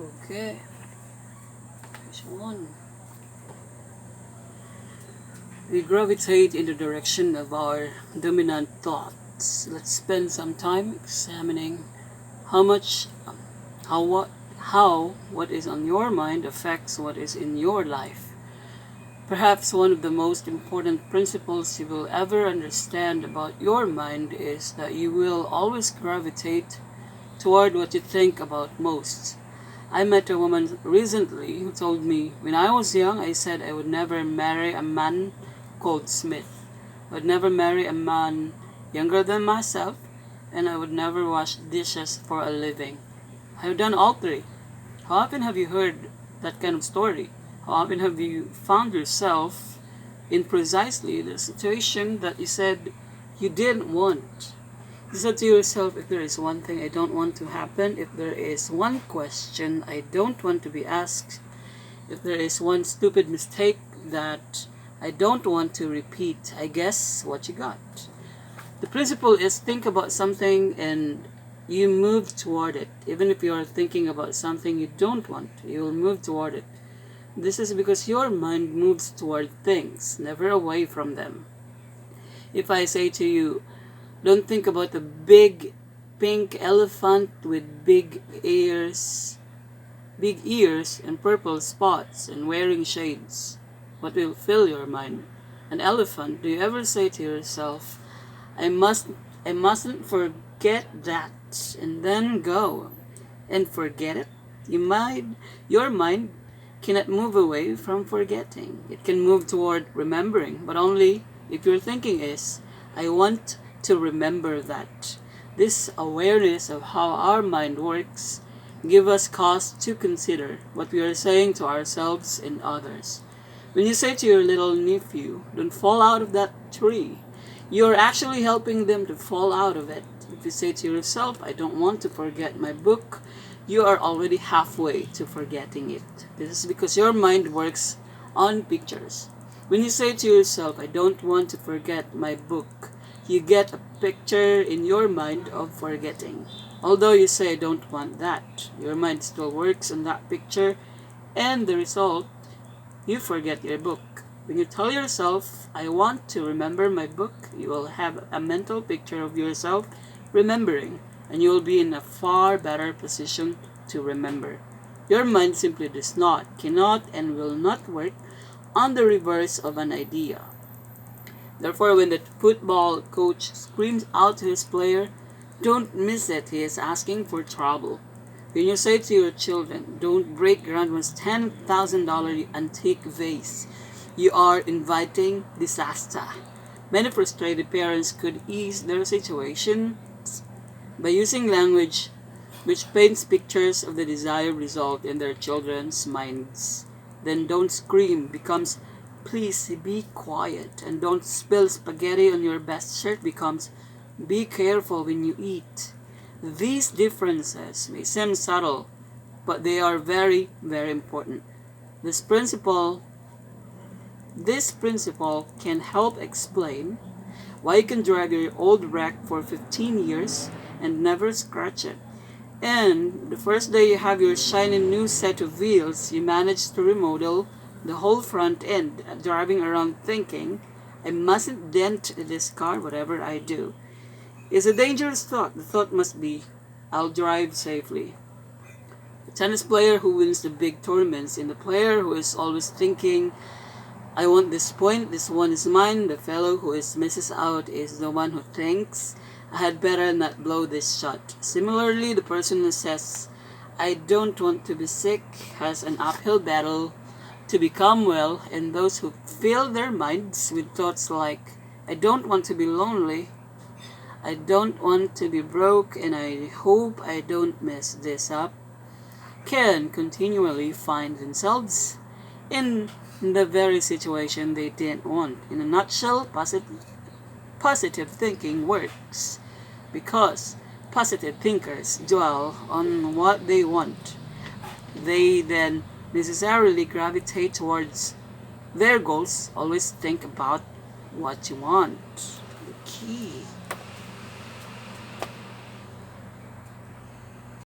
Okay, which one? We gravitate in the direction of our dominant thoughts. Let's spend some time examining how much, how what is on your mind affects what is in your life. Perhaps one of the most important principles you will ever understand about your mind is that you will always gravitate toward what you think about most. I met a woman recently who told me, when I was young, I said I would never marry a man called Smith. I would never marry a man younger than myself, and I would never wash dishes for a living. I have done all three. How often have you heard that kind of story? How often have you found yourself in precisely the situation that you said you didn't want? You said to yourself, if there is one thing I don't want to happen, if there is one question I don't want to be asked, if there is one stupid mistake that I don't want to repeat, I guess what you got. The principle is think about something and you move toward it. Even if you are thinking about something you don't want, you will move toward it. This is because your mind moves toward things, never away from them. If I say to you, don't think about a big pink elephant with big ears and purple spots and wearing shades, what will fill your mind? An elephant. Do you ever say to yourself, I mustn't forget that, and then go and forget it? Your mind cannot move away from forgetting. It can move toward remembering, but only if your thinking is, I want to remember that. This awareness of how our mind works give us cause to consider what we are saying to ourselves and others. When you say to your little nephew, don't fall out of that tree, you're actually helping them to fall out of it. If you say to yourself, I don't want to forget my book, you are already halfway to forgetting it. This is because your mind works on pictures. When you say to yourself, I don't want to forget my book, you get a picture in your mind of forgetting. Although you say I don't want that, your mind still works on that picture, and the result, you forget your book. When you tell yourself, I want to remember my book, you will have a mental picture of yourself remembering, and you will be in a far better position to remember. Your mind simply does not, cannot, and will not work on the reverse of an idea. Therefore, when the football coach screams out to his player, don't miss it, he is asking for trouble. When you say to your children, don't break Grandma's $10,000 antique vase, you are inviting disaster. Many frustrated parents could ease their situation by using language which paints pictures of the desired result in their children's minds. Then don't scream becomes please be quiet, and don't spill spaghetti on your best shirt becomes be careful when you eat. These differences may seem subtle, but they are very, very important. This principle can help explain why you can drive your old wreck for 15 years and never scratch it. And the first day you have your shiny new set of wheels, you manage to remodel the whole front end, driving around thinking, I mustn't dent this car whatever I do. It's a dangerous thought. The thought must be, I'll drive safely. The tennis player who wins the big tournaments and the player who is always thinking, I want this point, this one is mine. The fellow who misses out is the one who thinks, I had better not blow this shot. Similarly, the person who says, I don't want to be sick has an uphill battle to become well, and those who fill their minds with thoughts like, I don't want to be lonely, I don't want to be broke, and I hope I don't mess this up, can continually find themselves in the very situation they didn't want. In a nutshell, positive thinking works because positive thinkers dwell on what they want. They then necessarily gravitate towards their goals. Always think about what you want. The key.